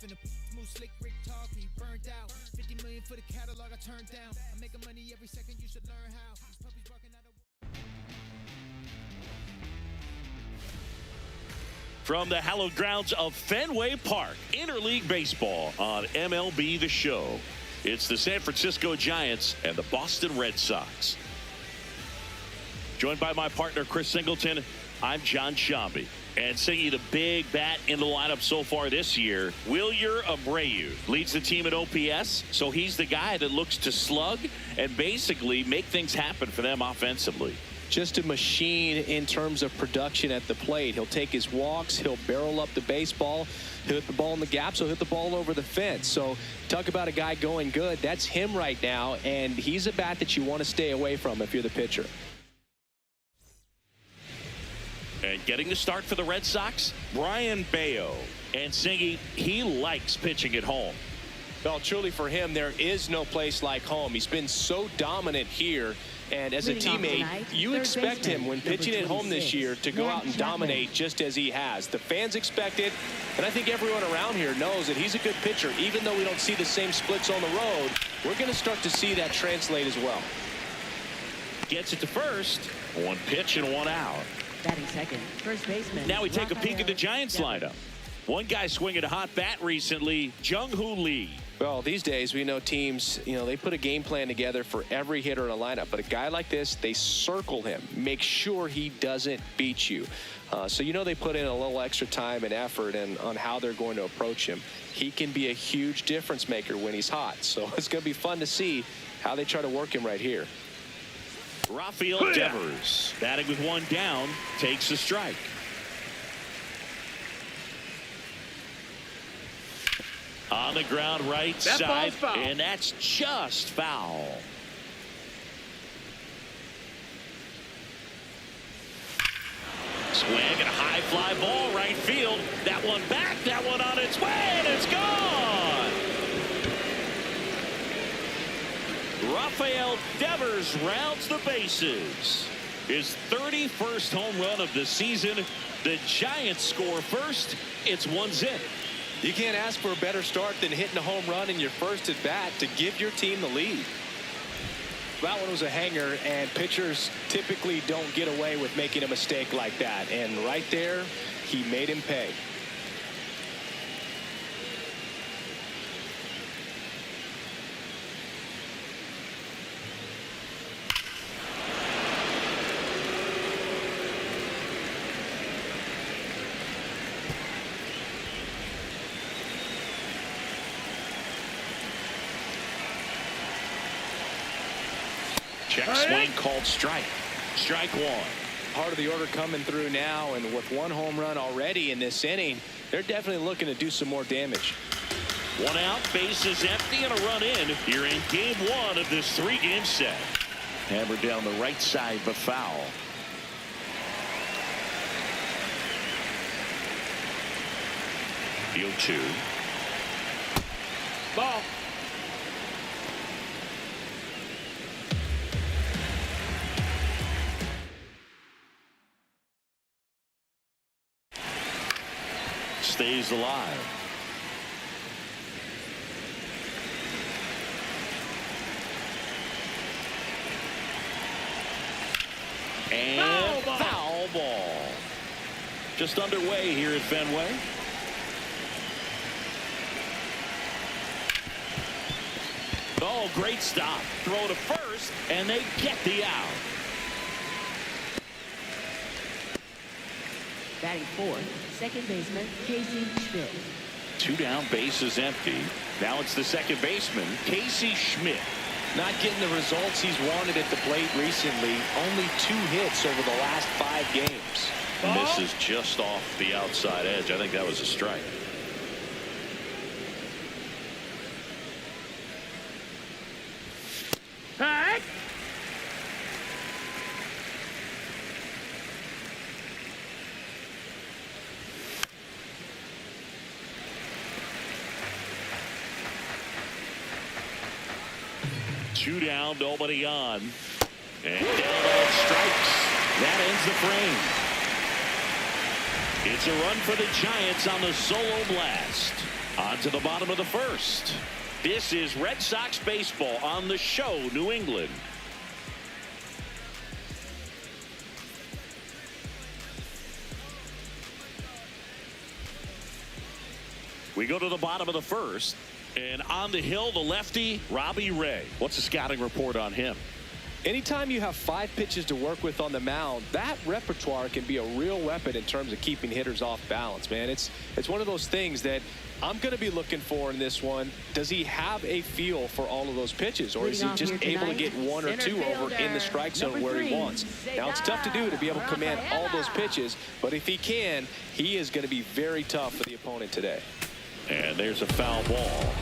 finna smooth slick Rick talk, he burned out. 50 million for the catalog I turned down. I'm making money every second, you should learn how. These puppies barking out of From the hallowed grounds of Fenway Park, interleague baseball on MLB The Show. It's the San Francisco Giants and the Boston Red Sox. Joined by my partner, Chris Singleton, I'm John Shambi. And singing the big bat in the lineup so far this year, Wilyer Abreu leads the team at OPS, so he's the guy that looks to slug and basically make things happen for them offensively. Just a machine in terms of production at the plate. He'll take his walks, he'll barrel up the baseball, he'll hit the ball in the gaps, he'll hit the ball over the fence. So talk about a guy going good. That's him right now, and he's a bat that you want to stay away from if you're the pitcher. And getting the start for the Red Sox, Brian Bayo. And Singy, he likes pitching at home. Well, truly for him, there is no place like home. He's been so dominant here. And as a teammate, you expect him when pitching at home this year to go out and dominate just as he has. The fans expect it, and I think everyone around here knows that he's a good pitcher. Even though we don't see the same splits on the road, we're going to start to see that translate as well. Gets it to first. One pitch and one out. Batting second, first baseman. Now we take a peek at the Giants lineup. One guy swinging a hot bat recently, Jung-Hoo Lee. Well, these days we know teams, they put a game plan together for every hitter in a lineup. But a guy like this, they circle him, make sure he doesn't beat you. So they put in a little extra time and effort on how they're going to approach him. He can be a huge difference maker when he's hot. So it's going to be fun to see how they try to work him right here. Rafael Devers, batting with one down, takes a strike. On the ground right side, and that's just foul. Swing and a high fly ball right field. That one back, that one on its way, and it's gone. Rafael Devers rounds the bases. His 31st home run of the season. The Giants score first. It's 1-0. You can't ask for a better start than hitting a home run in your first at bat to give your team the lead. That one was a hanger, and pitchers typically don't get away with making a mistake like that. And right there, he made him pay. Check swing called strike. Strike one. Part of the order coming through now, and with one home run already in this inning, they're definitely looking to do some more damage. One out, bases empty, and a run in here in game one of this three-game set. Hammered down the right side, but foul. Field two. Ball. Stays alive. And foul ball. Just underway here at Fenway. Oh, great stop. Throw to first, and they get the out. Batting fourth, second baseman Casey Schmidt. Two down, bases empty. Now it's the second baseman, Casey Schmidt. Not getting the results he's wanted at the plate recently. Only 2 hits over the last 5 games. Misses just off the outside edge. I think that was a strike. Hey! Two down, nobody on. And down strikes. That ends the frame. It's a run for the Giants on the solo blast. On to the bottom of the first. This is Red Sox baseball on the show, New England. We go to the bottom of the first, and on the hill, the lefty, Robbie Ray. What's the scouting report on him? Anytime you have 5 pitches to work with on the mound, that repertoire can be a real weapon in terms of keeping hitters off balance, man. It's one of those things that I'm going to be looking for in this one. Does he have a feel for all of those pitches, or is he just able to get 1 or 2 over in the strike zone where he wants? Now, it's tough to do to be able to command all those pitches, but if he can, he is going to be very tough for the opponent today. And there's a foul ball.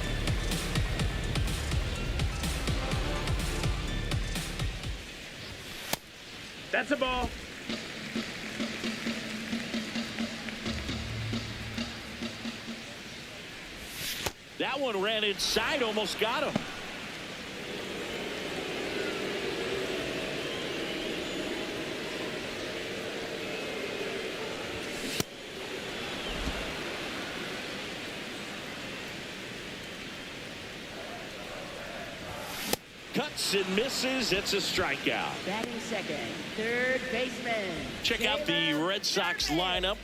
That's a ball. That one ran inside, almost got him. Cuts and misses. It's a strikeout. Batting second, third baseman. Check out the Red Sox lineup.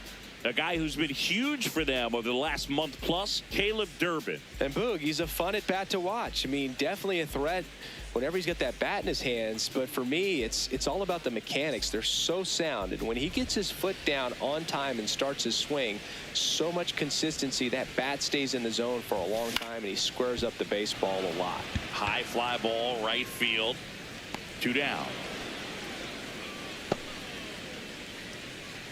A guy who's been huge for them over the last month plus, Caleb Durbin. And Boog, he's a fun at bat to watch. I mean, definitely a threat whenever he's got that bat in his hands. But for me, it's all about the mechanics. They're so sound. And when he gets his foot down on time and starts his swing, so much consistency, that bat stays in the zone for a long time, and he squares up the baseball a lot. High fly ball, right field. 2 down.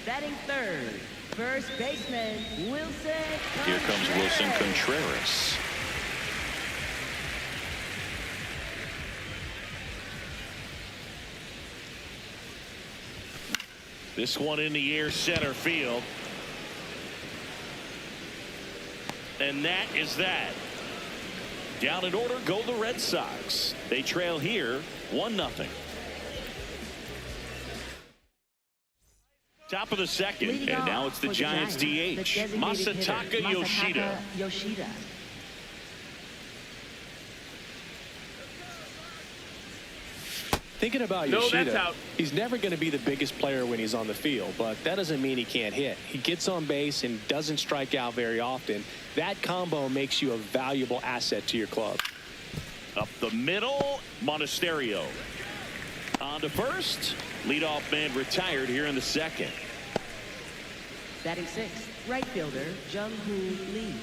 Batting third, first baseman, Wilson Contreras. Here comes Wilson Contreras. This one in the air, center field. And that is that. Down in order go the Red Sox. They trail here 1-0. Top of the second, Leading and now off it's the for Giants the DH, designated hitter, Masataka Yoshida. Yoshida. Thinking about No, Yoshida, that's out. he's never going to be the biggest player when he's on the field, but that doesn't mean he can't hit. He gets on base and doesn't strike out very often. That combo makes you a valuable asset to your club. Up the middle, Monasterio. On to first. Leadoff man retired here in the second. Batting sixth, right fielder, Jung-Hoo Lee.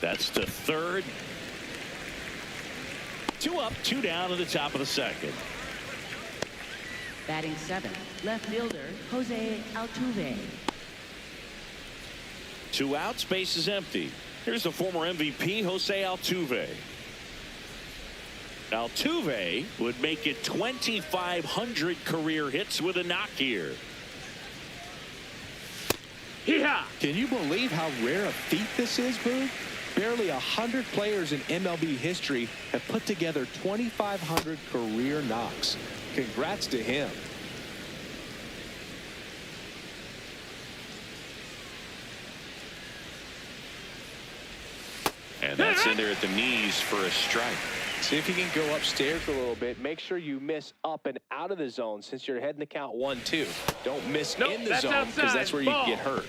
That's to third. 2 up, 2 down to the top of the second. Batting seventh, left fielder, Jose Altuve. 2 outs, base is empty. Here's the former MVP, Jose Altuve. Altuve would make it 2,500 career hits with a knock here. Hee-haw! Can you believe how rare a feat this is, Boog? Barely 100 players in MLB history have put together 2,500 career knocks. Congrats to him. And that's in there at the knees for a strike. See if you can go upstairs a little bit. Make sure you miss up and out of the zone since you're heading the count 1-2. Don't miss Nope, in the that's zone because outside. that's where you Ball. can get hurt.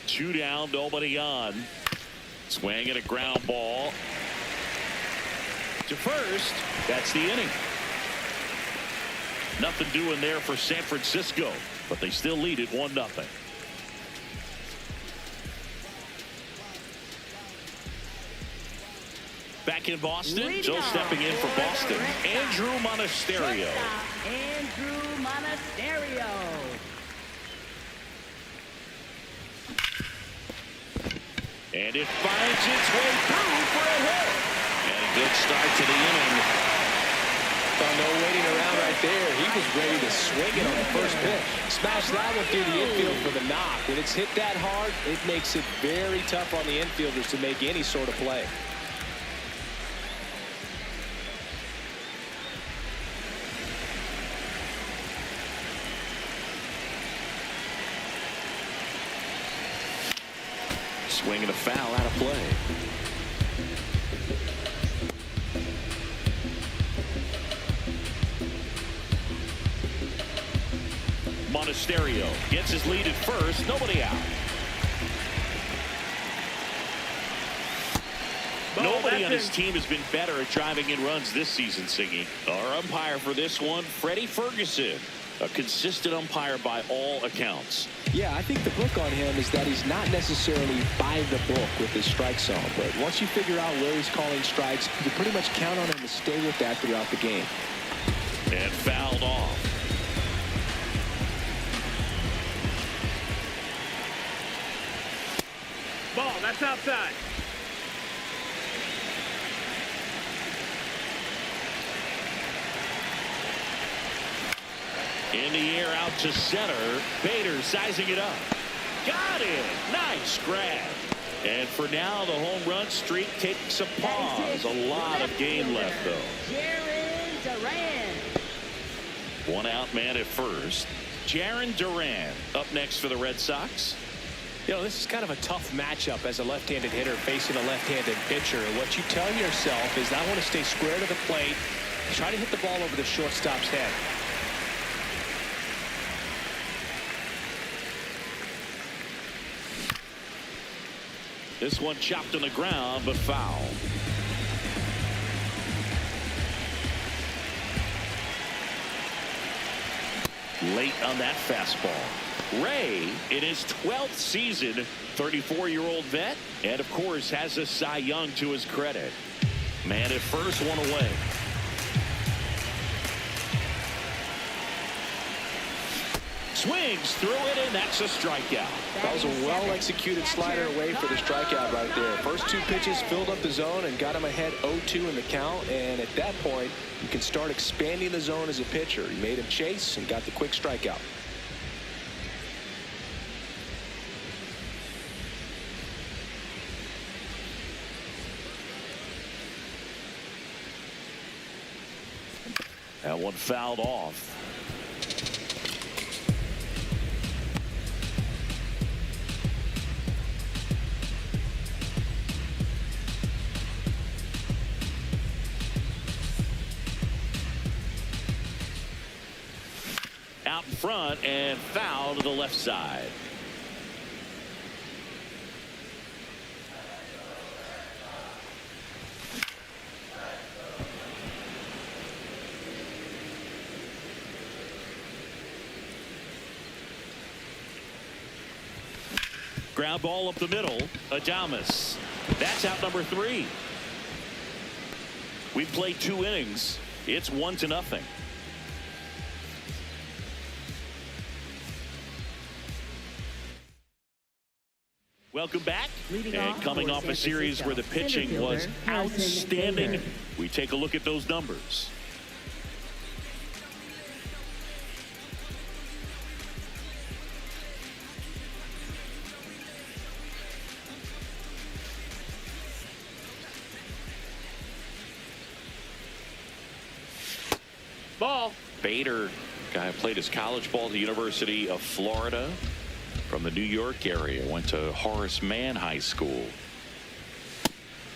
Two down, nobody on. Swing and a ground ball to first. That's the inning. Nothing doing there for San Francisco, but they still lead it 1-0. Back in Boston, Joe stepping in for Boston. Andrew Monasterio. Andrew Monasterio. And it finds its way through for a hit. And a good start to the inning Marathon, no waiting around right there. He was ready to swing it on the first pitch. Smash that one through the infield for the knock. When it's hit that hard, it makes it very tough on the infielders to make any sort of play. Swing and a foul out of play. Monasterio gets his lead at first. Nobody out. Nobody on his team has been better at driving in runs this season, Singy. Our umpire for this one, Freddie Ferguson. A consistent umpire by all accounts. Yeah, I think the book on him is that he's not necessarily by the book with his strike zone. But once you figure out where he's calling strikes, you can pretty much count on him to stay with that throughout the game. And fouled off. Ball, that's outside. In the air out to center. Bader sizing it up. Got it. Nice grab. And for now, the home run streak takes a pause. A lot of game left, though. Jaron Duran. One out man at first. Jaron Duran up next for the Red Sox. You know, this is kind of a tough matchup as a left-handed hitter facing a left-handed pitcher. And what you tell yourself is, I want to stay square to the plate, try to hit the ball over the shortstop's head. This one chopped on the ground, but foul. Late on that fastball. Ray, in his 12th season, 34-year-old vet, and of course has a Cy Young to his credit. Man at first, one away. Swings through it, and that's a strikeout. That was a well-executed slider away for the strikeout right there. First two pitches filled up the zone and got him ahead 0-2 in the count. And at that point, you can start expanding the zone as a pitcher. He made him chase and got the quick strikeout. That one fouled off. Out in front and foul to the left side. Ground ball up the middle. Adames. That's out number 3. We played 2 innings. It's 1-0. Welcome back. And coming off a series where the pitching was outstanding, we take a look at those numbers. Ball. Bader, guy who played his college ball at the University of Florida. From the New York area, went to Horace Mann High School.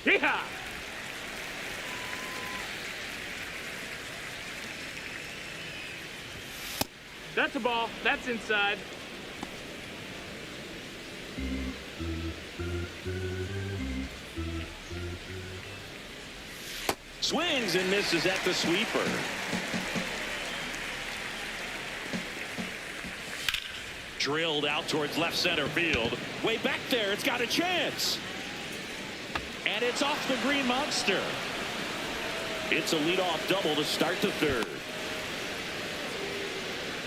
Yeehaw! That's a ball. That's inside. Swings and misses at the sweeper. Drilled out towards left center field. Way back there, it's got a chance. And it's off the green monster. It's a leadoff double to start the third.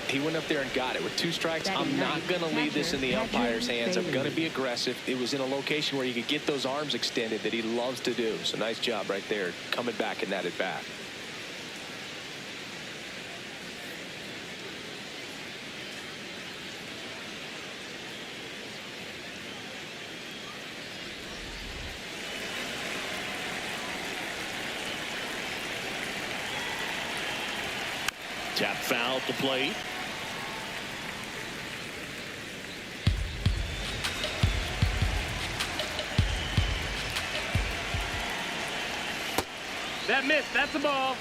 He went up there and got it with 2 strikes. I'm not going to leave this in the umpire's hands. I'm going to be aggressive. It was in a location where you could get those arms extended that he loves to do. So nice job right there, coming back in that at bat. Tap foul at the plate. That missed. That's a ball.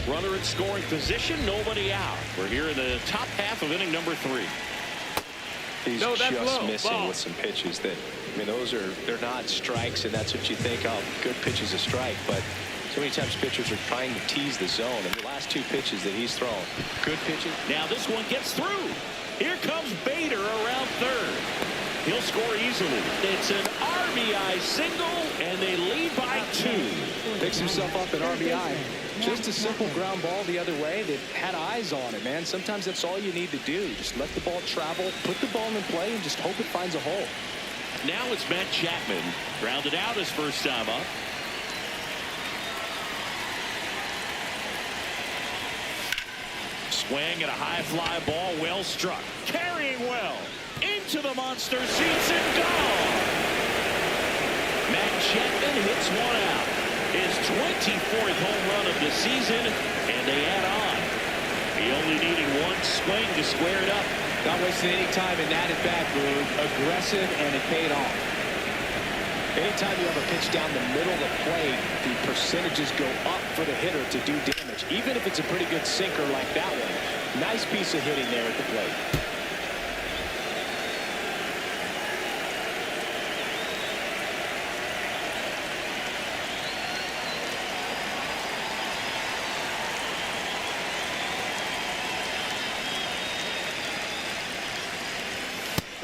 Runner in scoring position, nobody out. We're here in the top half of inning number 3. He's No, that's just low. missing Ball. with some pitches that, I mean, they're not strikes, and that's what you think, oh, good pitch is a strike. But so many times pitchers are trying to tease the zone, and the last 2 pitches that he's thrown, good pitches. Now this one gets through. Here comes Bader around third. He'll score easily. It's an RBI single, and they lead by 2. Picks himself up an RBI. Just a simple ground ball the other way that had eyes on it, man. Sometimes that's all you need to do. Just let the ball travel, put the ball in play, and just hope it finds a hole. Now it's Matt Chapman. Grounded out his first time up. Swing and a high fly ball, well struck. Carrying well. Into the monster seats and gone. Matt Chapman hits one out. His 24th home run of the season, and they add on. He only needed one swing to square it up. Not wasting any time in that at-bat, Boog. Aggressive, and it paid off. Anytime you have a pitch down the middle of the plate, the percentages go up for the hitter to do damage, even if it's a pretty good sinker like that one. Nice piece of hitting there at the plate.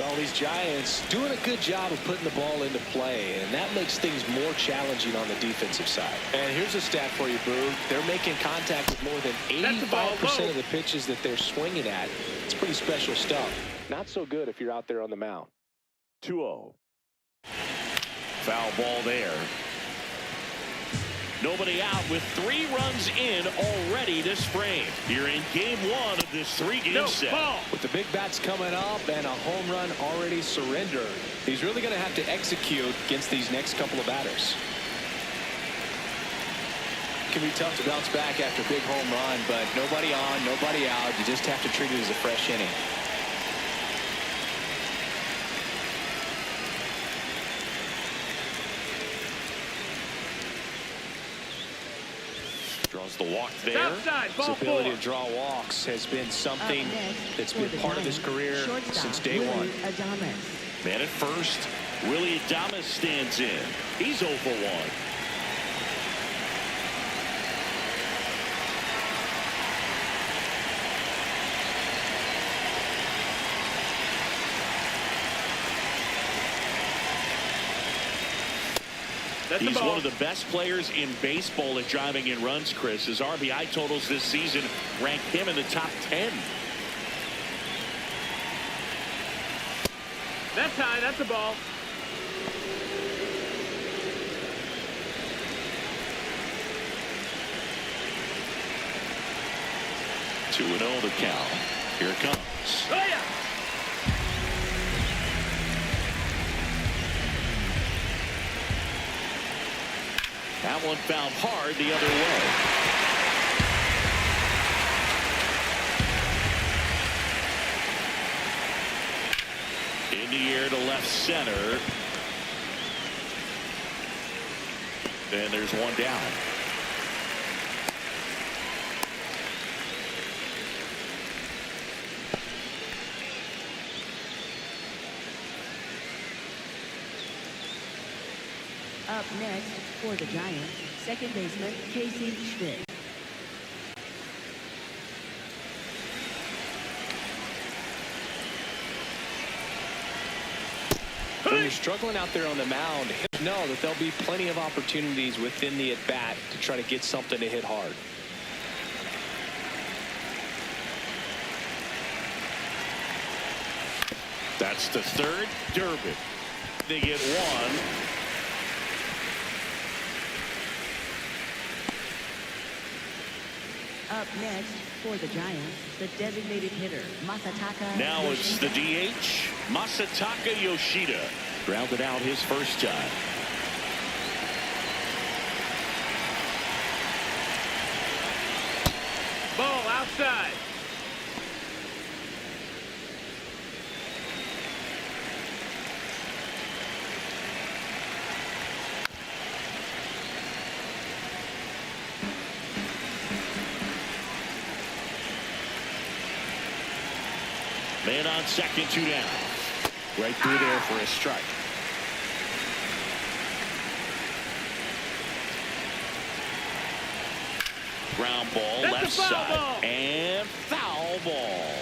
All these Giants doing a good job of putting the ball into play, and that makes things more challenging on the defensive side. And here's a stat for you, Boog. They're making contact with more than 85% of the pitches that they're swinging at. It's pretty special stuff. Not so good if you're out there on the mound. 2-0. Foul ball there. Nobody out with 3 runs in already this frame. You're in game 1 of this 3-game set. Ball. With the big bats coming up and a home run already surrendered, he's really going to have to execute against these next couple of batters. It can be tough to bounce back after a big home run, but nobody on, nobody out. You just have to treat it as a fresh inning. Draws the walk there. Outside, ball His ability 4. to draw walks has been something that's been part of his career since day one. Man at first, Willie Adames stands in. He's 0 for 1. He's one of the best players in baseball at driving in runs, Chris. His RBI totals this season rank him in the top 10. That's high. That's a ball. Two and 0 the count. Here it comes. Oh, yeah. That one fouled hard the other way. In the air to left center. And there's one down. Up next for the Giants, second baseman Casey Schmidt. When you're struggling out there on the mound, know that there'll be plenty of opportunities within the at-bat to try to get something to hit hard. That's the third. Durbin. They get one. Up next for the Giants, the designated hitter, Masataka Now it's the DH, Masataka Yoshida. Grounded out his first time. outside. Man on second, 2 down. Right through there for a strike. Ground ball, That's left a foul side, ball. and foul ball.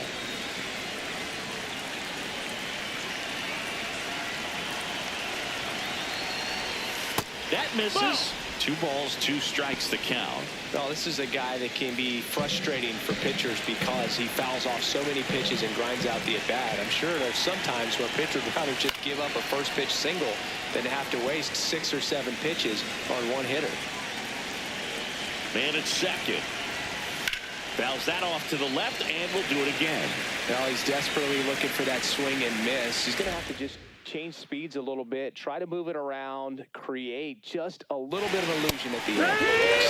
That misses. Ball. 2 balls, 2 strikes to count. Well, this is a guy that can be frustrating for pitchers because he fouls off so many pitches and grinds out the at-bat. I'm sure there's sometimes where pitchers would rather just give up a first pitch single than to have to waste 6 or 7 pitches on one hitter. Man at second. Fouls that off to the left, and will do it again. Now he's desperately looking for that swing and miss. He's going to have to just change speeds a little bit, try to move it around, create just a little bit of illusion at the end.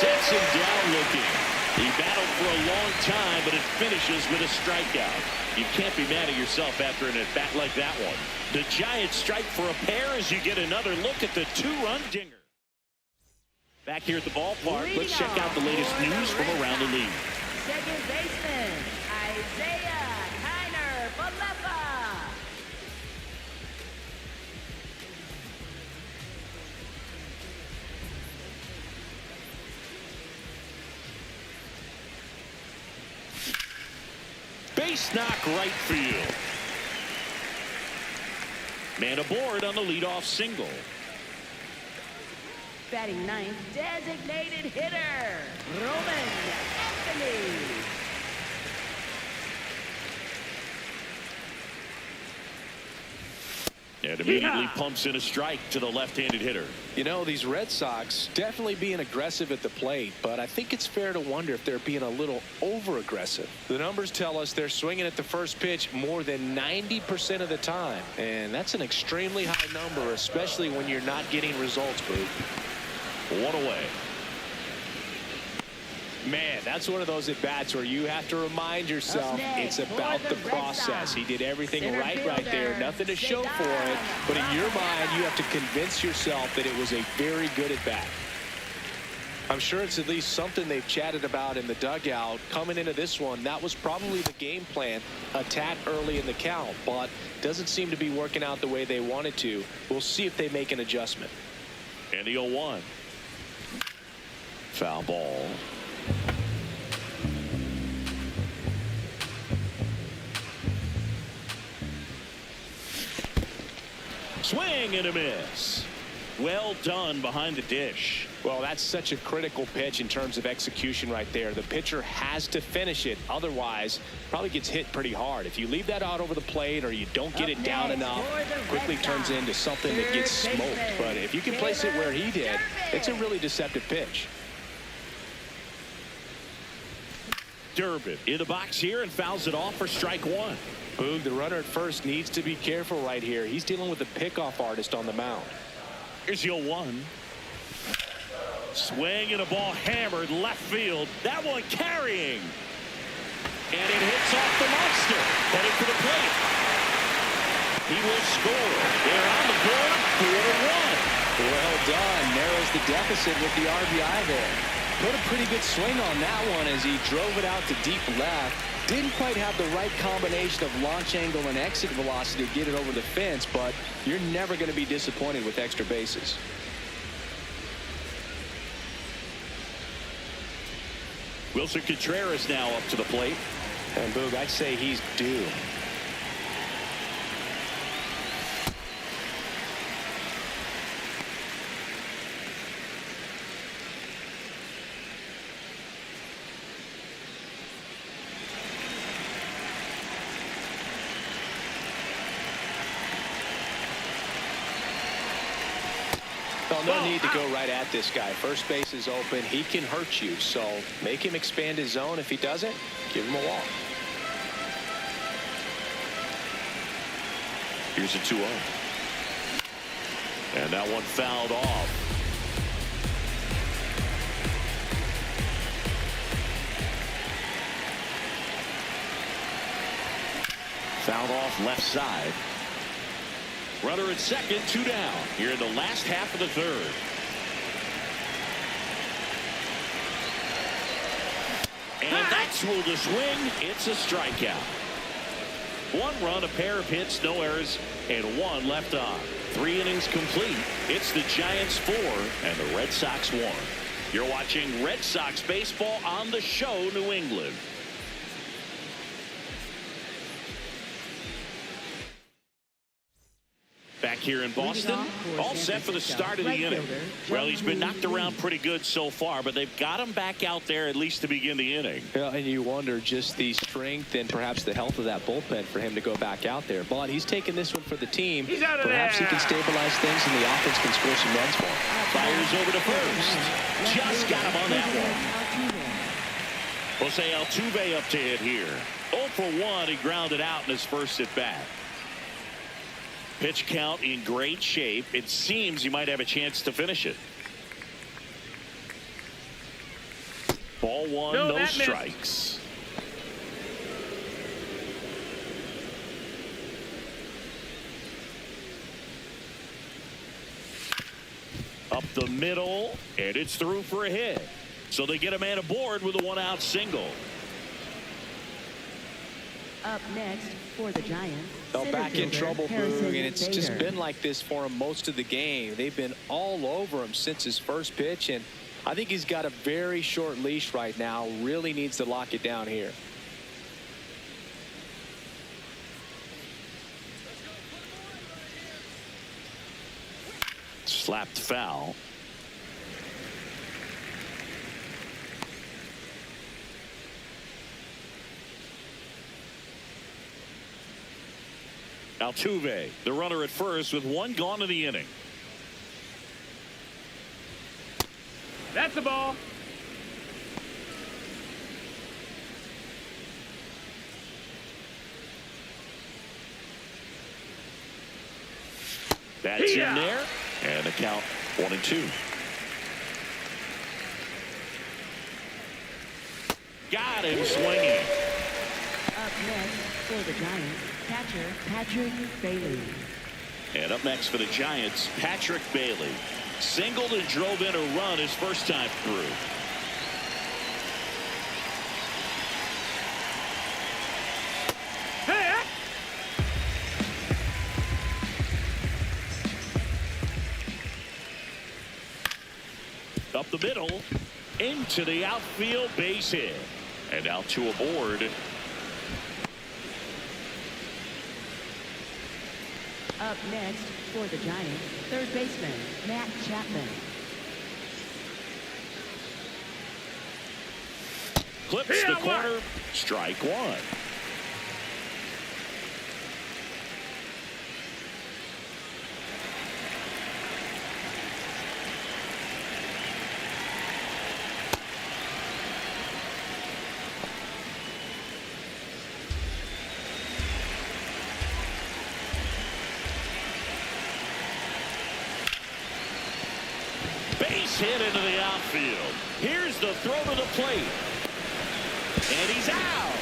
Sets him down looking. He battled for a long time, but it finishes with a strikeout. You can't be mad at yourself after an at-bat like that one. The Giants strike for a pair as you get another look at the 2-run dinger. Back here at the ballpark, let's check out the latest news from around the league. Second baseman, Isaiah Kiner-Falefa. Base knock right field. Man aboard on the leadoff single. Batting ninth, designated hitter, Roman Anthony. And immediately pumps in a strike to the left-handed hitter. You know, these Red Sox definitely being aggressive at the plate, but I think it's fair to wonder if they're being a little over-aggressive. The numbers tell us they're swinging at the first pitch more than 90% of the time, and that's an extremely high number, especially when you're not getting results, Boo. 1 away. Man, that's one of those at-bats where you have to remind yourself it's about the process. He did everything right there. Nothing to show for it. But in your mind, you have to convince yourself that it was a very good at-bat. I'm sure it's at least something they've chatted about in the dugout. Coming into this one, that was probably the game plan. Attack early in the count, but doesn't seem to be working out the way they wanted to. We'll see if they make an adjustment. And the 0-1. Foul ball. Swing and a miss. Well done behind the dish. Well, that's such a critical pitch in terms of execution right there. The pitcher has to finish it. Otherwise, probably gets hit pretty hard. If you leave that out over the plate or you don't get it down enough, quickly turns into something that gets smoked. But if you can place it where he did, it's a really deceptive pitch. Durbin in the box here and fouls it off for strike 1. Boog, the runner at first needs to be careful right here. He's dealing with a pickoff artist on the mound. Here's the 0-1. Swing and a ball hammered left field. That one carrying. And it hits off the monster. Headed for the plate. He will score. They're on the board, 4-1. Well done. Narrows the deficit with the RBI there. Put a pretty good swing on that one as he drove it out to deep left. Didn't quite have the right combination of launch angle and exit velocity to get it over the fence, but you're never going to be disappointed with extra bases. Wilson Contreras now up to the plate. And Boog, I'd say he's due. Well, no need to go right at this guy. First base is open. He can hurt you, so make him expand his zone. If he doesn't, give him a walk. Here's a 2-0. And that one fouled off. Fouled off left side. Runner at second, 2 down here in the last half of the third. And that's ruled a swing. It's a strikeout. 1 run, a pair of hits, no errors, and 1 left on. 3 innings complete. It's the Giants 4 and the Red Sox 1. You're watching Red Sox baseball on the show, New England. Back here in Boston, all set for the start of the inning. Well, he's been knocked around pretty good so far, but they've got him back out there at least to begin the inning. Yeah, and you wonder just the strength and perhaps the health of that bullpen for him to go back out there. But he's taking this one for the team. Perhaps he can stabilize things and the offense can score some runs for him. Fires over to first. Just got him on that one. Jose Altuve up to hit here. 0 for 1. He grounded out in his first at bat. Pitch count in great shape. It seems he might have a chance to finish it. Ball 1, no strikes. Up the middle, and it's through for a hit. So they get a man aboard with a 1-out single. Up next for the Giants. Back in trouble, Boog, and it's just been like this for him most of the game. They've been all over him since his first pitch, and I think he's got a very short leash right now. Really needs to lock it down here. Slapped foul. Altuve, the runner at first with 1 gone in the inning. That's the ball. That's in there, and the count 1-2. Got him swinging. Up next for the Giants, catcher Patrick Bailey. And up next for the Giants, Patrick Bailey. Singled and drove in a run his first time through. Hey! Up the middle, into the outfield, base hit. And now 2 aboard. Up next for the Giants, third baseman Matt Chapman. Clips the corner, strike 1. Base hit into the outfield. Here's the throw to the plate. And he's out.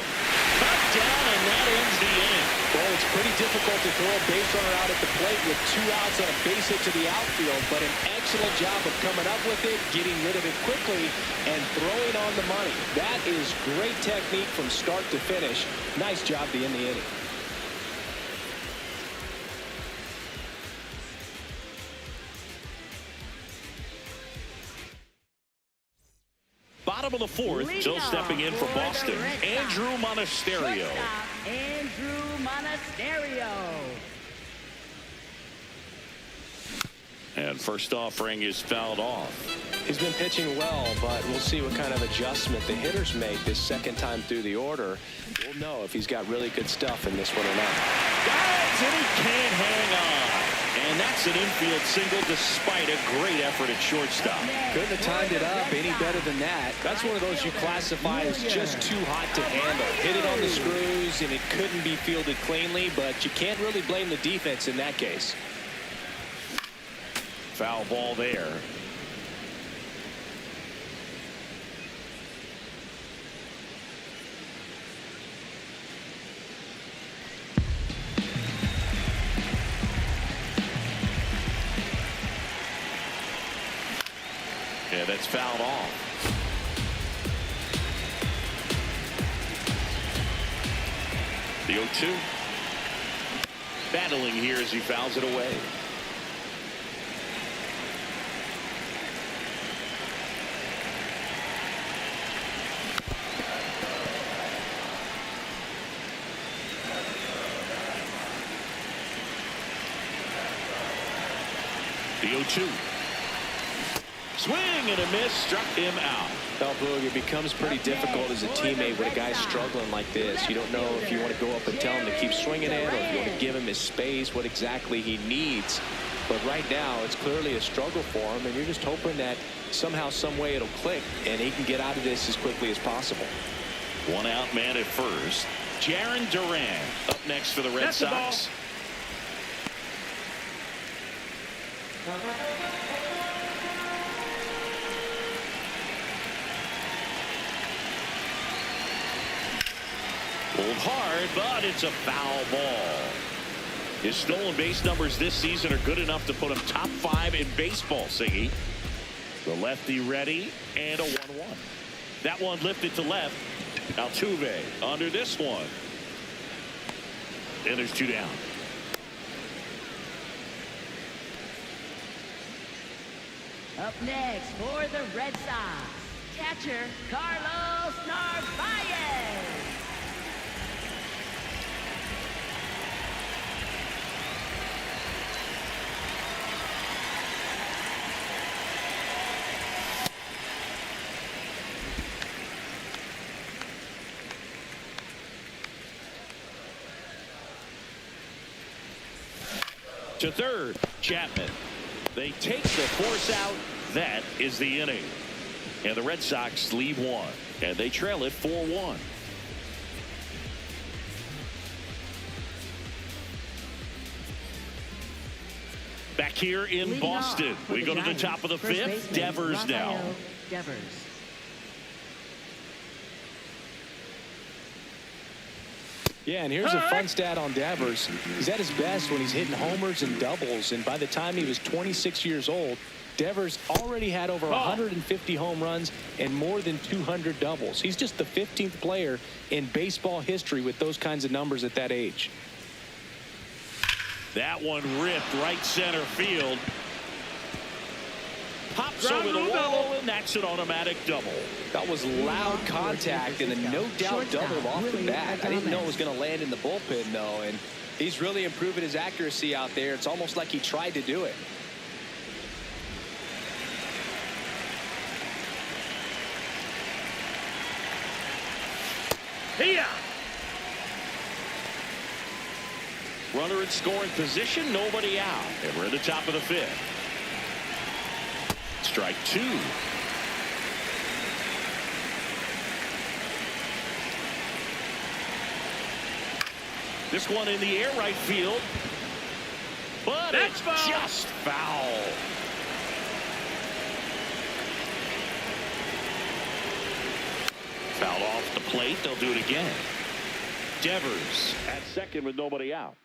Touchdown, and that ends the inning. Well, it's pretty difficult to throw a base runner out at the plate with 2 outs on a base hit to the outfield, but an excellent job of coming up with it, getting rid of it quickly, and throwing on the money. That is great technique from start to finish. Nice job to end the inning. Bottom of the 4th, still stepping in for Boston, Andrew Monasterio. Andrew Monasterio. And first offering is fouled off. He's been pitching well, but we'll see what kind of adjustment the hitters make this second time through the order. We'll know if he's got really good stuff in this one or not. Guys, and he can't hang on. And that's an infield single despite a great effort at shortstop. Couldn't have timed it up any better than that. That's one of those you classify as just too hot to handle. Hit it on the screws, and it couldn't be fielded cleanly, but you can't really blame the defense in that case. Foul ball there. And that's fouled off. The 0-2. Battling here as he fouls it away. The 0-2. Swing and a miss, struck him out. Well, Boog, it becomes pretty difficult as a teammate when a guy's struggling like this. You don't know if you want to go up and tell him to keep swinging it, or if you want to give him his space, what exactly he needs. But right now, it's clearly a struggle for him, and you're just hoping that somehow, some way it'll click, and he can get out of this as quickly as possible. One out man at first. Jarren Duran up next for the Red Sox. Pulled hard, but it's a foul ball. His stolen base numbers this season are good enough to put him top 5 in baseball, Siggy. The lefty ready, and a 1-1. That one lifted to left. Altuve under this one. And there's 2 down. Up next for the Red Sox, catcher Carlos Narvaez. To third, Chapman. They take the force out. That is the inning. And the Red Sox leave 1. And they trail it 4-1. Back here in Boston. We go to the top of the 5th. Devers now. Devers. Yeah, and here's a fun stat on Devers. He's at his best when he's hitting homers and doubles, and by the time he was 26 years old, Devers already had over 150 home runs and more than 200 doubles. He's just the 15th player in baseball history with those kinds of numbers at that age. That one ripped right center field. Pops over the wall, and that's an automatic double. That was loud contact and a no doubt double off the bat. I didn't know it was going to land in the bullpen, though, and he's really improving his accuracy out there. It's almost like he tried to do it. Here. Runner in scoring position, nobody out. And we're at the top of the 5th. Strike 2. This one in the air right field. But it's just foul. Fouled off the plate. They'll do it again. Devers at second with nobody out.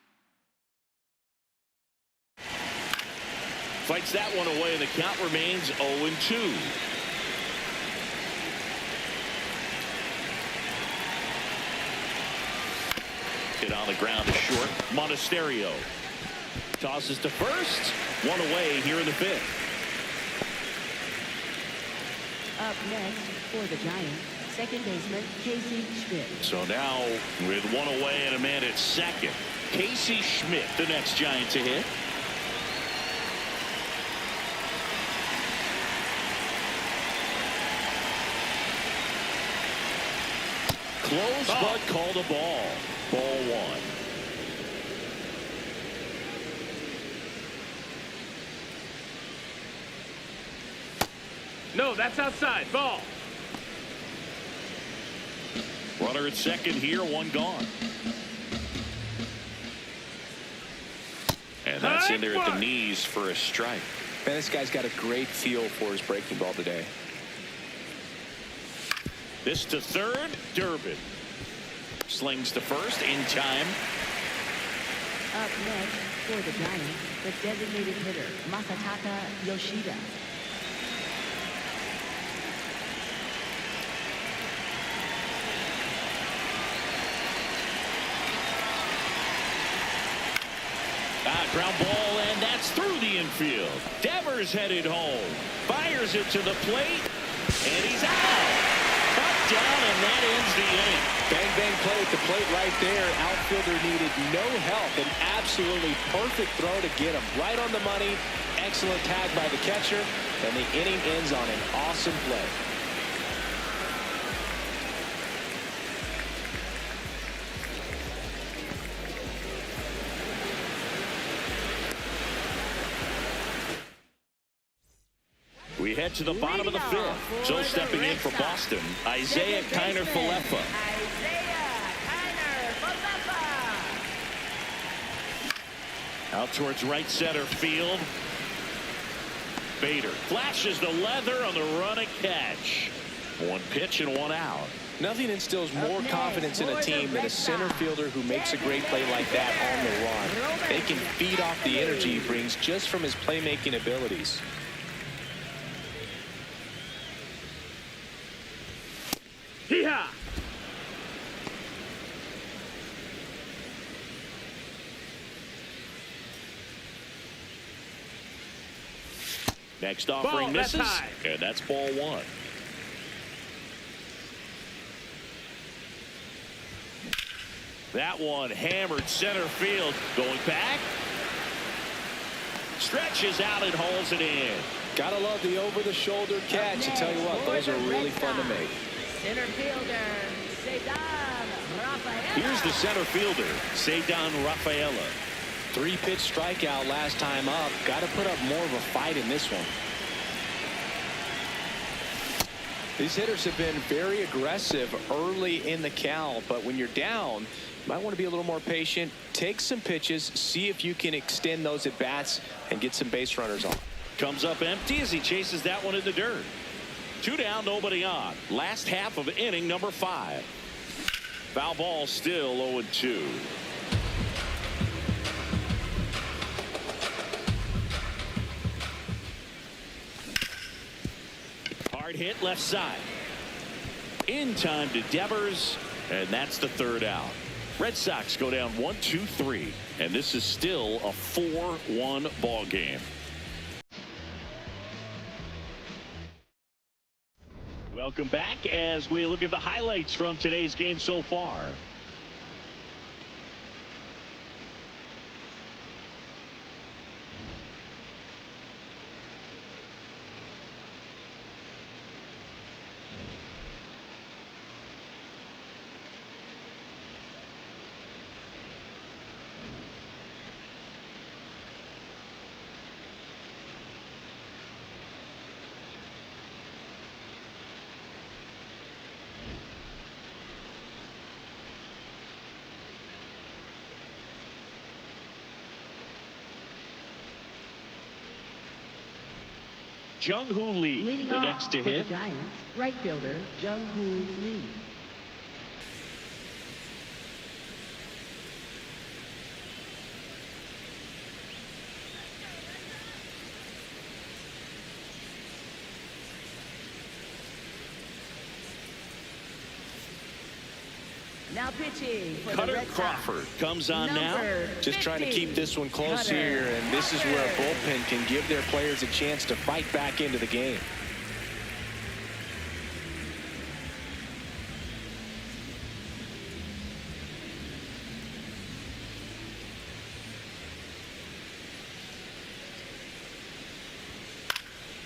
Fights that one away, and the count remains 0-2. Hit on the ground to short. Monasterio tosses to first. One away here in the 5th. Up next for the Giants, second baseman Casey Schmidt. So now with one away and a man at second, Casey Schmidt, the next Giant to hit. Close, but called a ball. Ball 1. No, that's outside. Ball. Runner at second here, one gone. And that's in there at the knees for a strike. Man, this guy's got a great feel for his breaking ball today. This to third, Durbin. Slings to first in time. Up next for the Giants, the designated hitter Masataka Yoshida. Ground ball, and that's through the infield. Devers headed home. Fires it to the plate, and he's out. Cut down, and that ends the inning. Bang, bang play at the plate right there. Outfielder needed no help. An absolutely perfect throw to get him right on the money. Excellent tag by the catcher, and the inning ends on an awesome play. We head to the bottom of the fifth. So stepping in for Boston, Isaiah Kiner-Falefa. Out towards right center field. Bader flashes the leather on the run and catch. One pitch and one out. Nothing instills more confidence in a team than a center fielder who makes a great play like that on the run. They can feed off the energy he brings just from his playmaking abilities. Hee-haw! Next offering Ball, misses, that's high. and that's ball one. That one hammered center field. Going back. Stretches out and holds it in. Gotta love the over-the-shoulder catch. I tell you what, those are really fun to make. Center fielder, Cedar Rafaela. Here's the center fielder, Cedar Rafaela. 3-pitch strikeout last time up. Got to put up more of a fight in this one. These hitters have been very aggressive early in the count, but when you're down, you might want to be a little more patient. Take some pitches, see if you can extend those at bats and get some base runners on. Comes up empty as he chases that one in the dirt. 2 down, nobody on. Last half of inning number 5. Foul ball, still 0-2. Hard hit left side. In time to Devers, and that's the 3rd out. Red Sox go down 1-2-3, and this is still a 4-1 ball game. Welcome back as we look at the highlights from today's game so far. Jung-Hoo Lee, Leading the off next to for the hit. Giants, right fielder Jung-Hoo Lee. Now pitching for the Cutter Red Sox. Crawford comes on now. Just trying to keep this one close Cutter here, and this is where a Crawford. bullpen can give their players a chance to fight back into the game.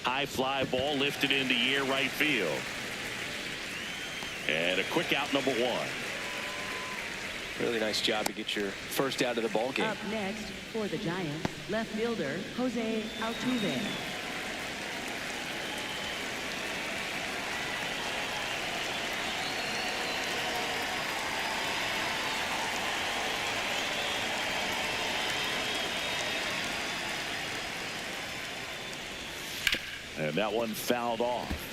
High fly ball lifted in the air right field. And a quick out, number 1. Really nice job to get your first out of the ball game. Up next for the Giants, left fielder Jose Altuve. And that one fouled off.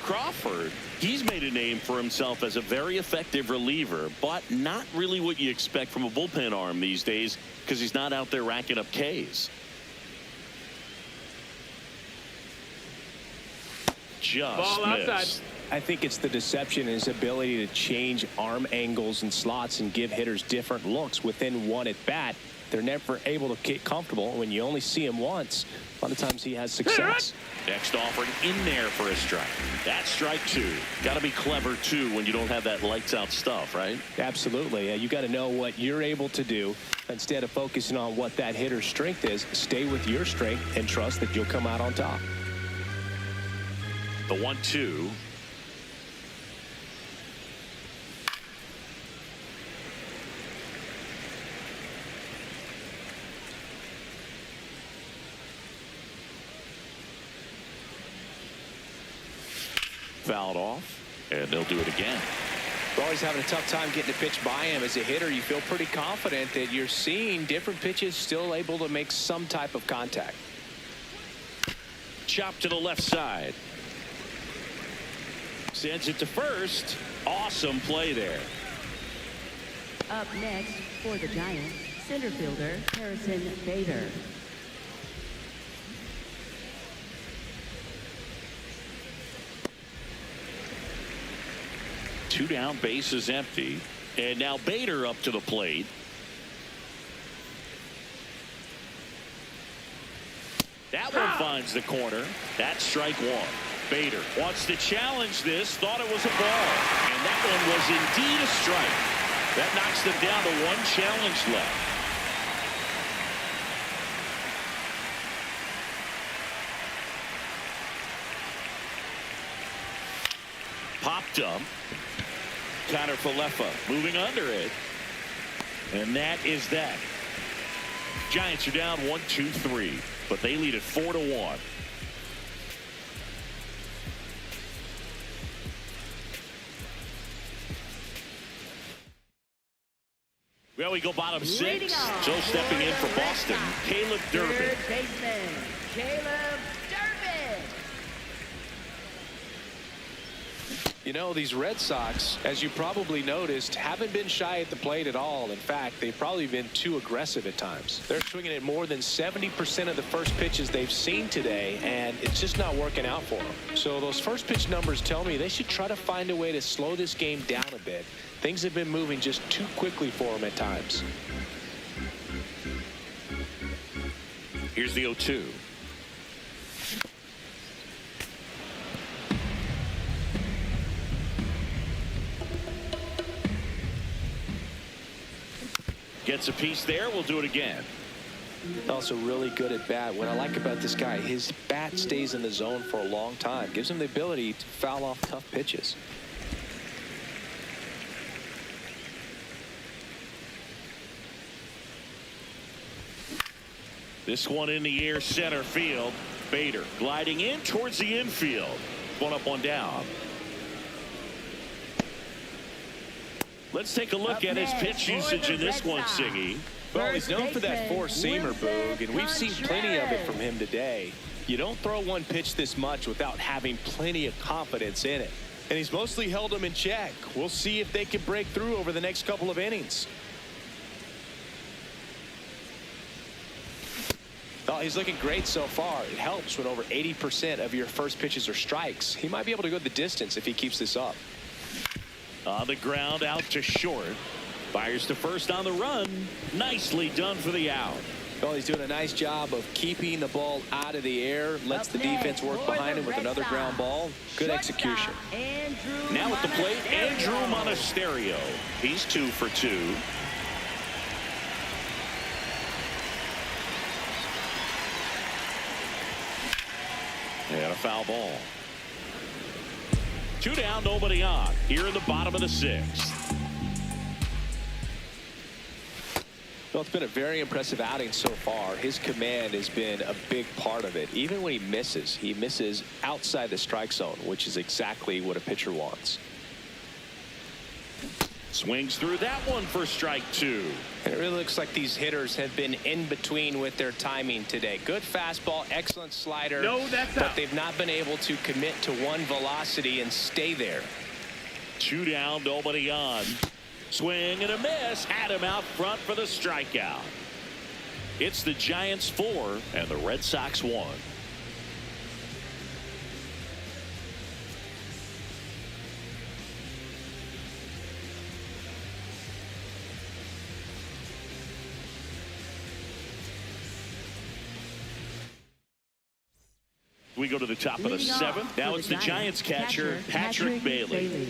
Crawford, he's made a name for himself as a very effective reliever, but not really what you expect from a bullpen arm these days because he's not out there racking up Ks. Just Ball missed. outside. I think it's the deception and his ability to change arm angles and slots and give hitters different looks within one at bat. they're never able to get comfortable. When you only see him once, a lot of times he has success. Next offering in there for a strike. That's strike 2. Got to be clever, too, when you don't have that lights-out stuff, right? Absolutely. You got to know what you're able to do. Instead of focusing on what that hitter's strength is, stay with your strength and trust that you'll come out on top. The 1-2. Fouled off, and they'll do it again. We're always having a tough time getting a pitch by him. As a hitter, you feel pretty confident that you're seeing different pitches still able to make some type of contact. Chop to the left side. Sends it to first. Awesome play there. Up next for the Giants, center fielder Harrison Bader. 2 down, base is empty. And now Bader up to the plate. That one finds the corner. That's strike 1. Bader wants to challenge this. Thought it was a ball. And that one was indeed a strike. That knocks them down to 1 challenge left. Popped up. Connor Falefa moving under it. And that is that. Giants are down 1-2-3, but they lead it 4-1. Well, we go bottom 6. So stepping in for Boston, Caleb Durbin. Third baseman, Caleb Durbin. You know, these Red Sox, as you probably noticed, haven't been shy at the plate at all. In fact, they've probably been too aggressive at times. They're swinging at more than 70% of the first pitches they've seen today, and it's just not working out for them. So those first pitch numbers tell me they should try to find a way to slow this game down a bit. Things have been moving just too quickly for them at times. Here's the 0-2. Gets a piece there. We'll do it again. Also really good at bat. What I like about this guy, his bat stays in the zone for a long time. Gives him the ability to foul off tough pitches. This one in the air, center field. Bader gliding in towards the infield. 1 up, 1 down. Let's take a look at his pitch usage in this one, Siggy. Well, he's known for that four-seamer, Boog, and we've seen plenty of it from him today. You don't throw one pitch this much without having plenty of confidence in it. And he's mostly held them in check. We'll see if they can break through over the next couple of innings. Oh, he's looking great so far. It helps when over 80% of your first pitches are strikes. He might be able to go the distance if he keeps this up. On the ground, out to short. Fires to first on the run. Nicely done for the out. Well, he's doing a nice job of keeping the ball out of the air. Lets the defense work behind him with another ground ball. Good execution. Now at the plate, Andrew Monasterio. He's 2 for 2. And a foul ball. 2 down, nobody on. Here in the bottom of the 6th. Well, it's been a very impressive outing so far. His command has been a big part of it. Even when he misses outside the strike zone, which is exactly what a pitcher wants. Swings through that one for strike 2. And it really looks like these hitters have been in between with their timing today. Good fastball, excellent slider. No, that's but out. They've not been able to commit to one velocity and stay there. 2 down, nobody on. Swing and a miss. Had him out front for the strikeout. It's the Giants 4 and the Red Sox 1. we go to the top of the Leading off seventh. Now for it's the Giants catcher, Patrick Bailey.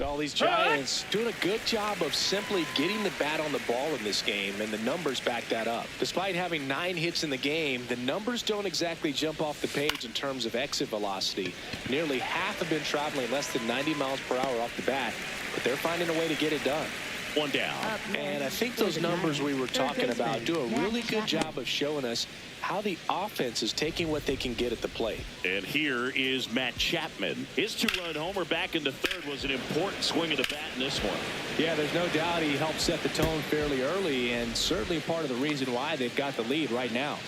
Well, these Giants doing a good job of simply getting the bat on the ball in this game, and the numbers back that up. Despite having 9 hits in the game, the numbers don't exactly jump off the page in terms of exit velocity. Nearly half have been traveling less than 90 miles per hour off the bat, but they're finding a way to get it done. One down. And I think those numbers we were talking about do a really good job of showing us how the offense is taking what they can get at the plate. And here is Matt Chapman. His 2-run homer back in the third was an important swing of the bat in this one. Yeah, there's no doubt he helped set the tone fairly early, and certainly part of the reason why they've got the lead right now.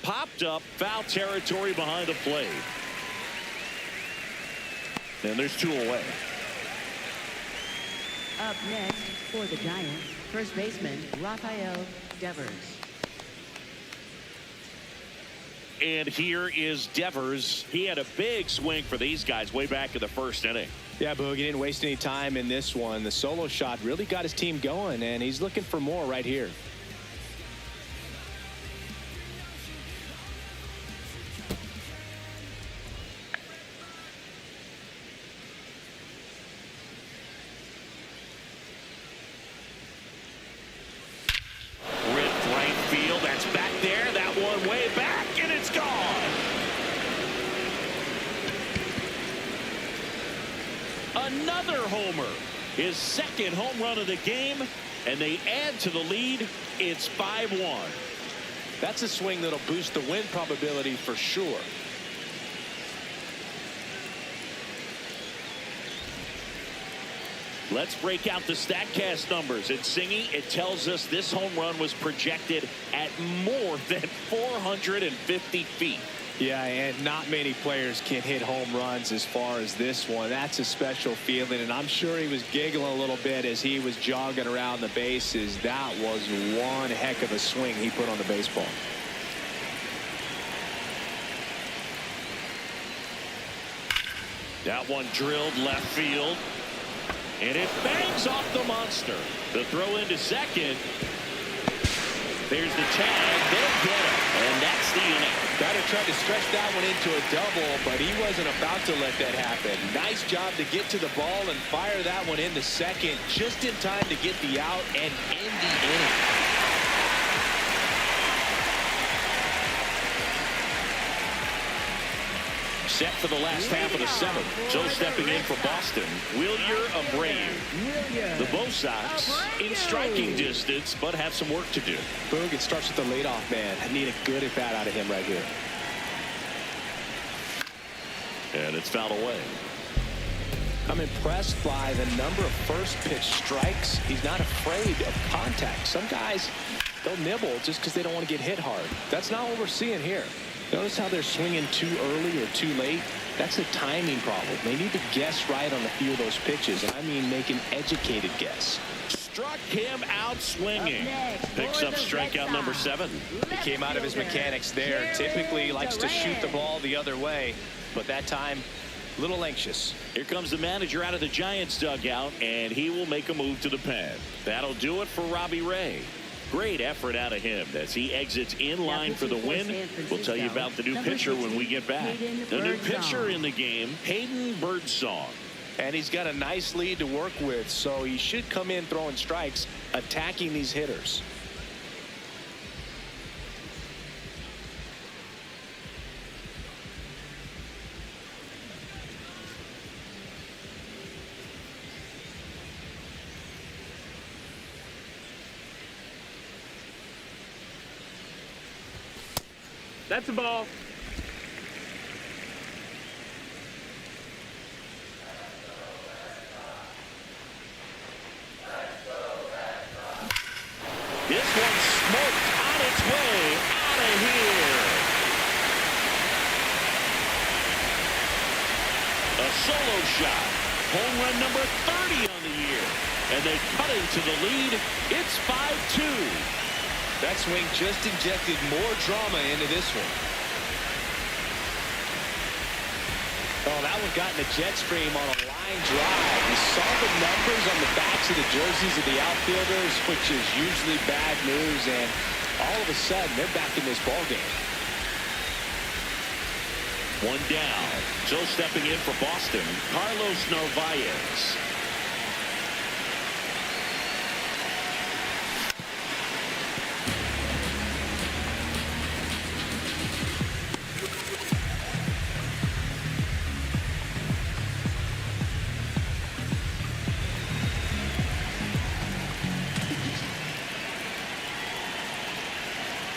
Popped up, foul territory behind the plate. And there's 2 away. Up next for the Giants, first baseman Rafael Devers. And here is Devers. He had a big swing for these guys way back in the first inning. Yeah, Boog, he didn't waste any time in this one. The solo shot really got his team going, and he's looking for more right here. Another homer, his second home run of the game, and they add to the lead. It's 5-1. That's a swing that'll boost the win probability for sure. Let's break out the StatCast numbers. It's Singy. It tells us this home run was projected at more than 450 feet. Yeah, and not many players can hit home runs as far as this one. That's a special feeling, and I'm sure he was giggling a little bit as he was jogging around the bases. That was one heck of a swing he put on the baseball. That one drilled left field, and it bangs off the monster. The throw into second. There's the tag. They'll get it, and that's the inning. Batter tried to stretch that one into a double, but he wasn't about to let that happen. Nice job to get to the ball and fire that one into second just in time to get the out and end the inning. Set for the last half of the seventh. So stepping in for Boston, Wilyer Abreu. The Bo Sox in striking distance, but have some work to do. Boog, it starts with the leadoff man. I need a good at bat out of him right here. And it's fouled away. I'm impressed by the number of first pitch strikes. He's not afraid of contact. Some guys, they'll nibble just because they don't want to get hit hard. That's not what we're seeing here. Notice how they're swinging too early or too late. That's a timing problem. They need to guess right on a few of those pitches, and I mean make an educated guess. Struck him out swinging. Picks up strikeout number 7. He came out of his mechanics there. Typically he likes to shoot the ball the other way, but that time a little anxious. Here comes the manager out of the Giants dugout, and he will make a move to the pen. That'll do it for Robbie Ray. Great effort out of him as he exits in line for the win. We'll tell you about the new pitcher when we get back. The new pitcher in the game, Hayden Birdsong. And he's got a nice lead to work with, so he should come in throwing strikes, attacking these hitters. That's a ball. This one smoked on its way out of here. A solo shot. Home run number 30 on the year. And they cut into the lead. It's 5-2. That swing just injected more drama into this one. Oh, that one got in the jet stream on a line drive. You saw the numbers on the backs of the jerseys of the outfielders, which is usually bad news, and all of a sudden they're back in this ball game. One down. So stepping in for Boston, Carlos Narvaez.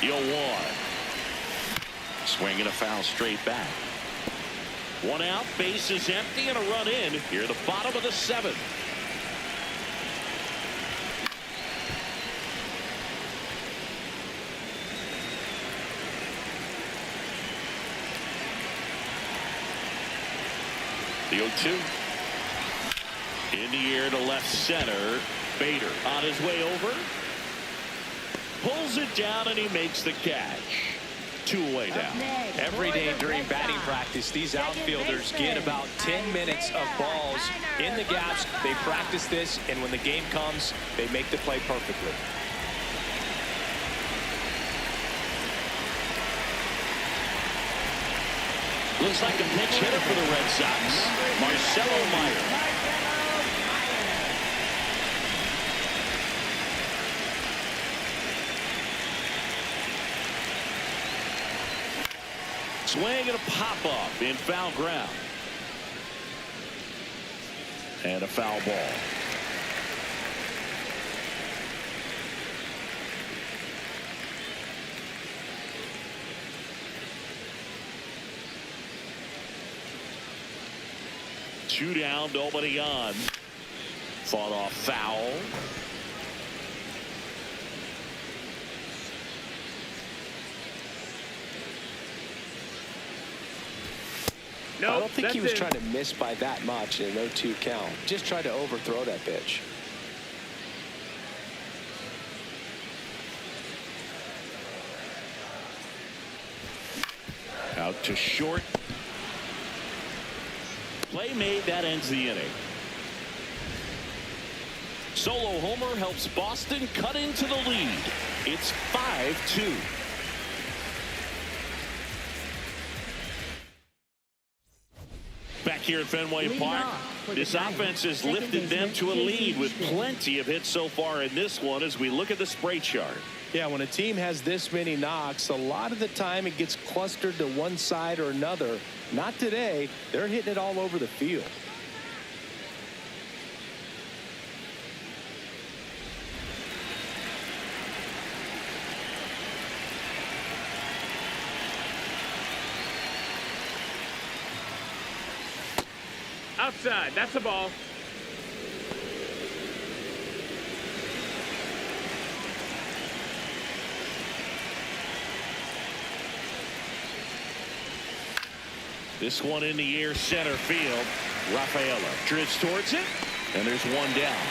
The 0-1. Swinging a foul straight back. One out, base is empty, and a run in here at the bottom of the 7th. The 0-2. In the air to left center. Bader on his way over. Pulls it down, and he makes the catch. 2 away now. Every day during batting practice, these outfielders get about 10 minutes of balls in the gaps. They practice this, and when the game comes, they make the play perfectly. Looks like a pinch hitter for the Red Sox. Marcelo Meyer. Swing and a pop-up in foul ground. And a foul ball. Two down, nobody on. Fought off foul. I don't think he was trying to miss by that much in an 0-2 count. Just tried to overthrow that pitch. Out to short. Play made, that ends the inning. Solo homer helps Boston cut into the lead. It's 5-2. Back here at Fenway Park, this offense has lifted them to a lead with plenty of hits so far in this one as we look at the spray chart. Yeah, when a team has this many knocks, a lot of the time it gets clustered to one side or another. Not today. They're hitting it all over the field. Outside, that's a ball. This one in the air, center field. Rafaela drifts towards it, and there's one down.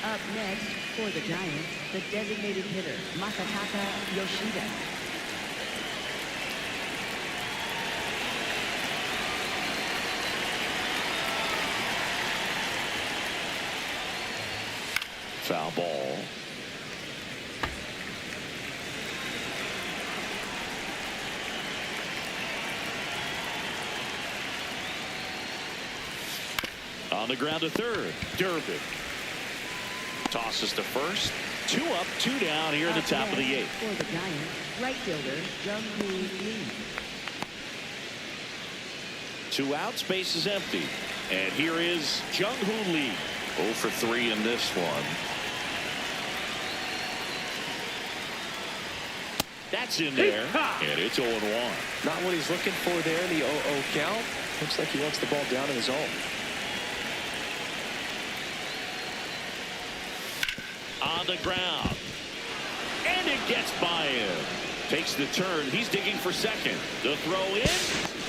Up next for the Giants, the designated hitter, Masataka Yoshida. Foul ball. On the ground to third. Durbin tosses to first. 2 up, 2 down here at the top of the 8th. For the Giants, right fielder Jung-Hoo Lee. 2 outs, base is empty. And here is Jung-Hoo Lee. 0 for 3 in this one. That's in there, and it's 0-1. Not what he's looking for there in the 0-0 count. Looks like he wants the ball down in his own. On the ground. And it gets by him. Takes the turn. He's digging for second. The throw in.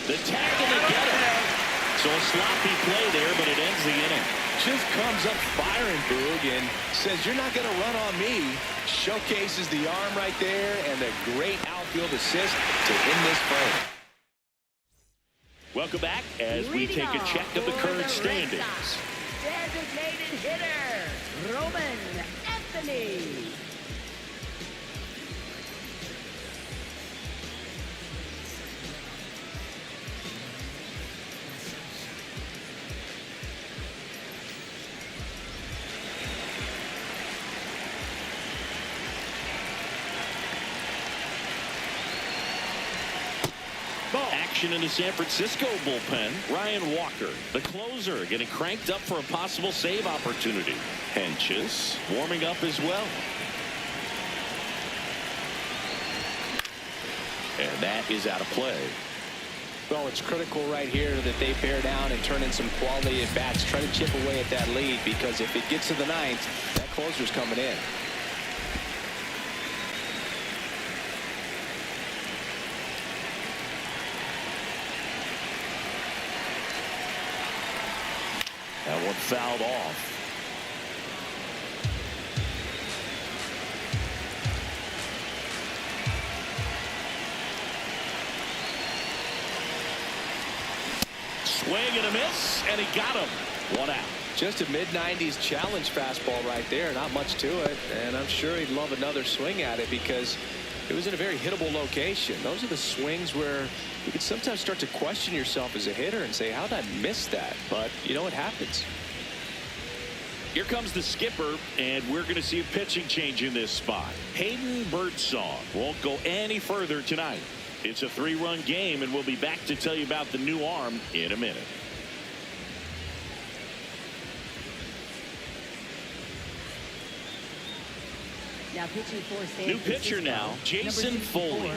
The tag and the get it. So a sloppy play there, but it ends the inning. just comes up firing, Boog, and says, you're not going to run on me. Showcases the arm right there and the great outfield assist to end this frame. Welcome back as we take a check of the current standings. Designated hitter, Roman Anthony. Action in the San Francisco bullpen. Ryan Walker, the closer, getting cranked up for a possible save opportunity. Henches warming up as well. And that is out of play. Well, it's critical right here that they bear down and turn in some quality at bats. Try to chip away at that lead, because if it gets to the ninth, that closer's coming in. That one fouled off. Swing and a miss, and he got him. One out. Just a mid-90s challenge fastball right there. Not much to it, and I'm sure he'd love another swing at it because it was in a very hittable location. Those are the swings where you can sometimes start to question yourself as a hitter and say, how did I miss that? But, you know, it happens. Here comes the skipper, and we're going to see a pitching change in this spot. Hayden Birdsong won't go any further tonight. It's a 3-run game, and we'll be back to tell you about the new arm in a minute. Now pitching for San New pitcher Francisco, now, Jason Foley.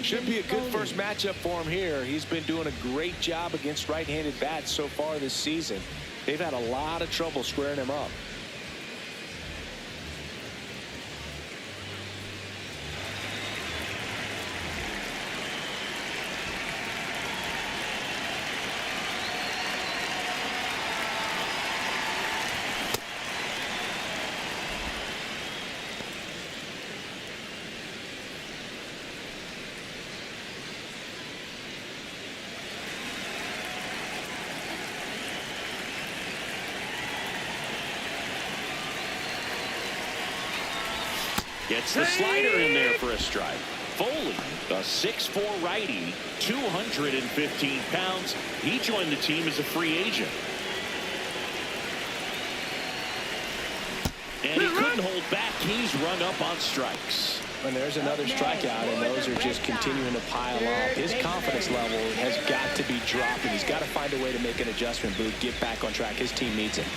Should be a good first matchup for him here. He's been doing a great job against right-handed bats so far this season. They've had a lot of trouble squaring him up. Gets the slider in there for a strike. Foley, a 6'4" righty, 215 pounds. He joined the team as a free agent. And he couldn't hold back. He's run up on strikes. And there's another strikeout, and those are just continuing to pile up. His confidence level has got to be dropping. He's got to find a way to make an adjustment, Boog, get back on track. His team needs him.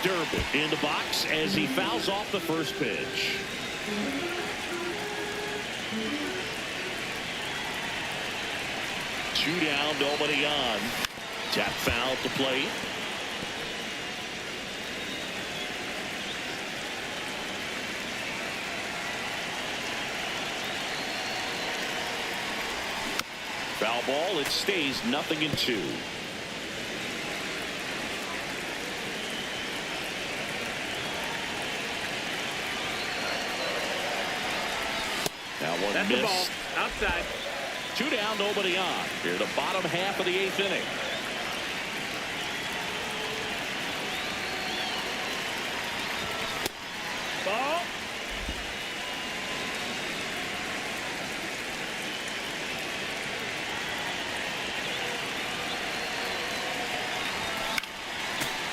Durbin in the box as he fouls off the first pitch. Two down, nobody on. Tap foul at the plate. Foul ball. It stays 0-2. That one That's missed. the ball. Outside. Two down, nobody on. Here, the bottom half of the 8th inning. Ball.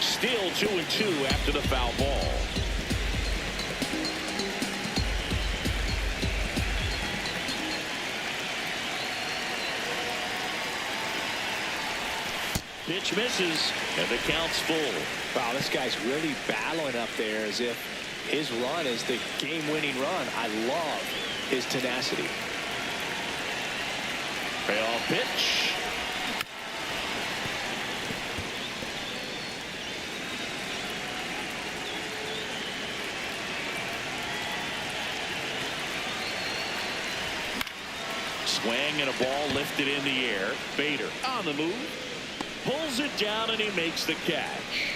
Still 2-2 after the foul ball. Pitch misses, and the count's full. Wow, this guy's really battling up there as if his run is the game-winning run. I love his tenacity. Payoff pitch. Swing and a ball lifted in the air. Bader on the move. Pulls it down and he makes the catch.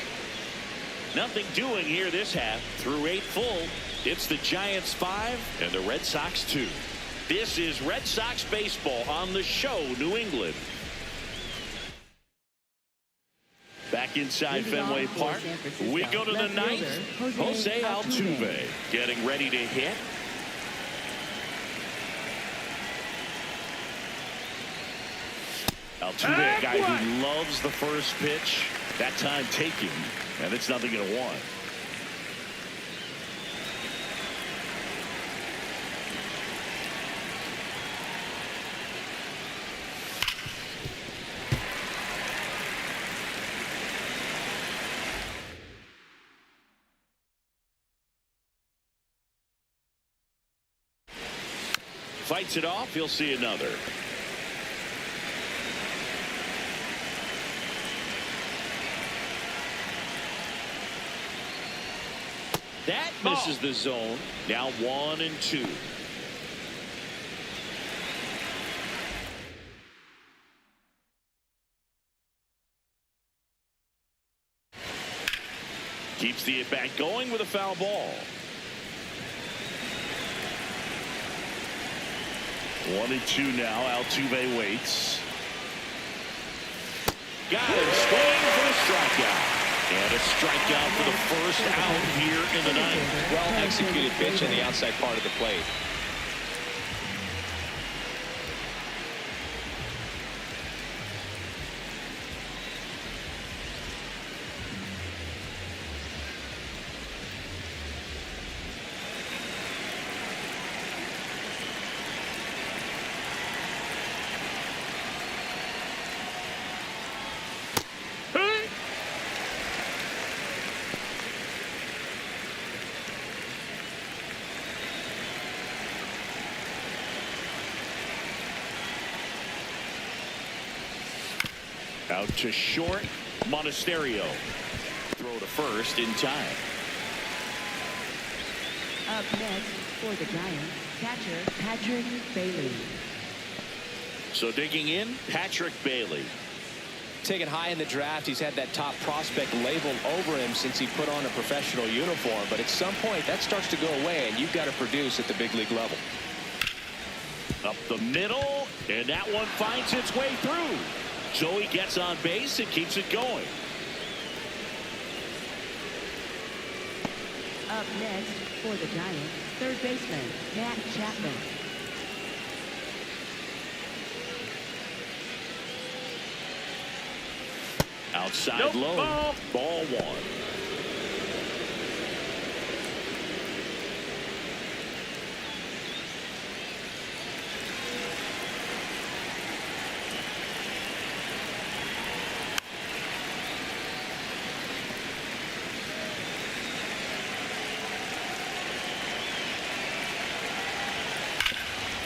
Nothing doing here this half. Through 8 full. It's the Giants 5 and the Red Sox 2. This is Red Sox baseball on the show, New England. Back inside Fenway Park, we go to the ninth. Jose Altuve getting ready to hit. Altuve, a guy who loves the first pitch. That time taking, and it's 0-1. Fights it off. He'll see another. That misses the zone. Now 1-2. Keeps the at-bat going with a foul ball. 1-2 now. Altuve waits. Got him. Swing for the strikeout. And a strikeout for the first out here in the ninth. Well executed pitch in the outside part of the plate. Out to short. Monasterio. Throw to first in time. Up next for the Giants, catcher Patrick Bailey. So digging in, Patrick Bailey. Taken high in the draft, he's had that top prospect labeled over him since he put on a professional uniform. But at some point, that starts to go away, and you've got to produce at the big league level. Up the middle, and that one finds its way through. So he gets on base and keeps it going. Up next for the Giants, third baseman Matt Chapman. Outside low. Ball 1.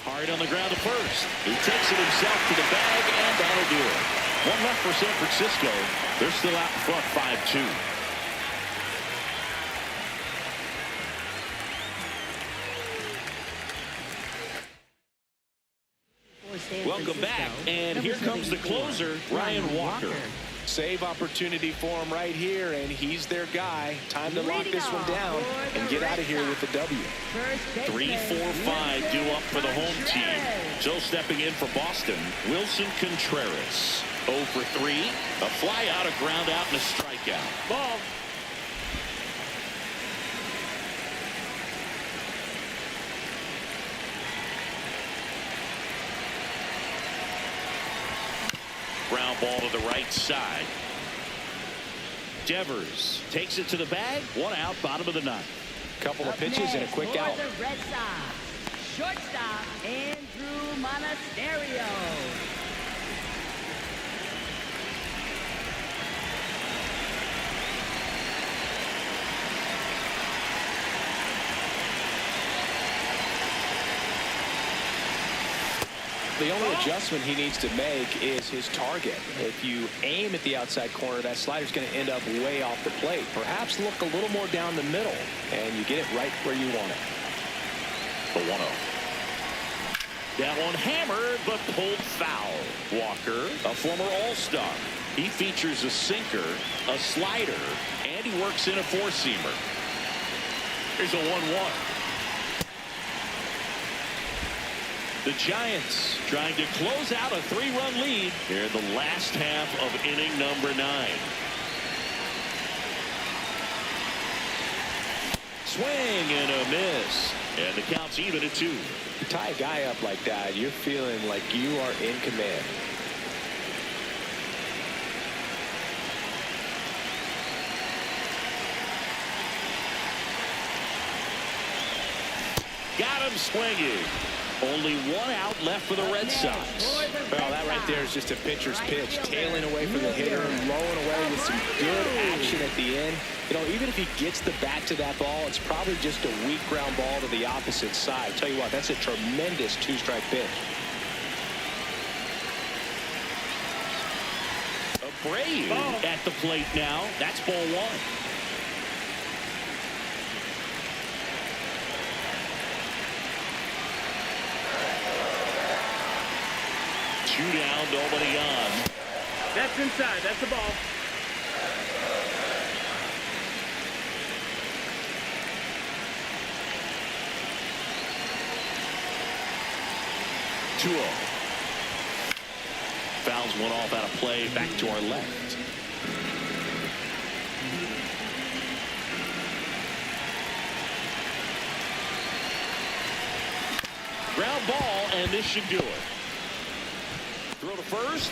Hard on the ground to first. He takes it himself to the bag, and that'll do it. One left for San Francisco. They're still out in front 5-2. Welcome back, and here comes the closer, Ryan Walker. Save opportunity for him right here, and he's their guy. Time to lock this one down and get out of here with the W. 3, 4, 5 due up for the home team. So stepping in for Boston, Wilson Contreras. 0 for 3. A fly out, a ground out, and a strikeout. Ball. Ground ball to the right side. Devers takes it to the bag. 1 out, bottom of the 9th. Couple of pitches and a quick out. For the Red Sox, shortstop Andrew Monasterio. The only adjustment he needs to make is his target. If you aim at the outside corner, that slider's going to end up way off the plate. Perhaps look a little more down the middle, and you get it right where you want it. The 1-0. That one hammered, but pulled foul. Walker, a former All-Star. He features a sinker, a slider, and he works in a four-seamer. Here's a 1-1. The Giants trying to close out a 3-run lead here in the last half of inning number 9. Swing and a miss. And the count's even at 2. You tie a guy up like that, you're feeling like you are in command. Got him swinging. Only one out left for the Red Sox. Well, that right there is just a pitcher's pitch. Tailing away from the hitter, blowing away with some good action at the end. You know, even if he gets the bat to that ball, it's probably just a weak ground ball to the opposite side. Tell you what, that's a tremendous two-strike pitch. Abreu at the plate now. That's ball 1. 2 down, nobody on. That's inside. That's the ball. Fouls one off out of play. Back to our left. Ground ball, and this should do it. Throw to first.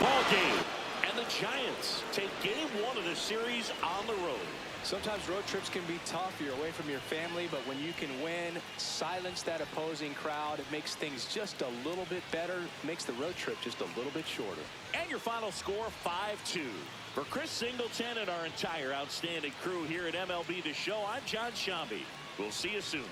Ball game. And the Giants take game 1 of the series on the road. Sometimes road trips can be tough. You're away from your family, but when you can win, silence that opposing crowd, it makes things just a little bit better, makes the road trip just a little bit shorter. And your final score, 5-2. For Chris Singleton and our entire outstanding crew here at MLB The Show, I'm John Shambi. We'll see you soon.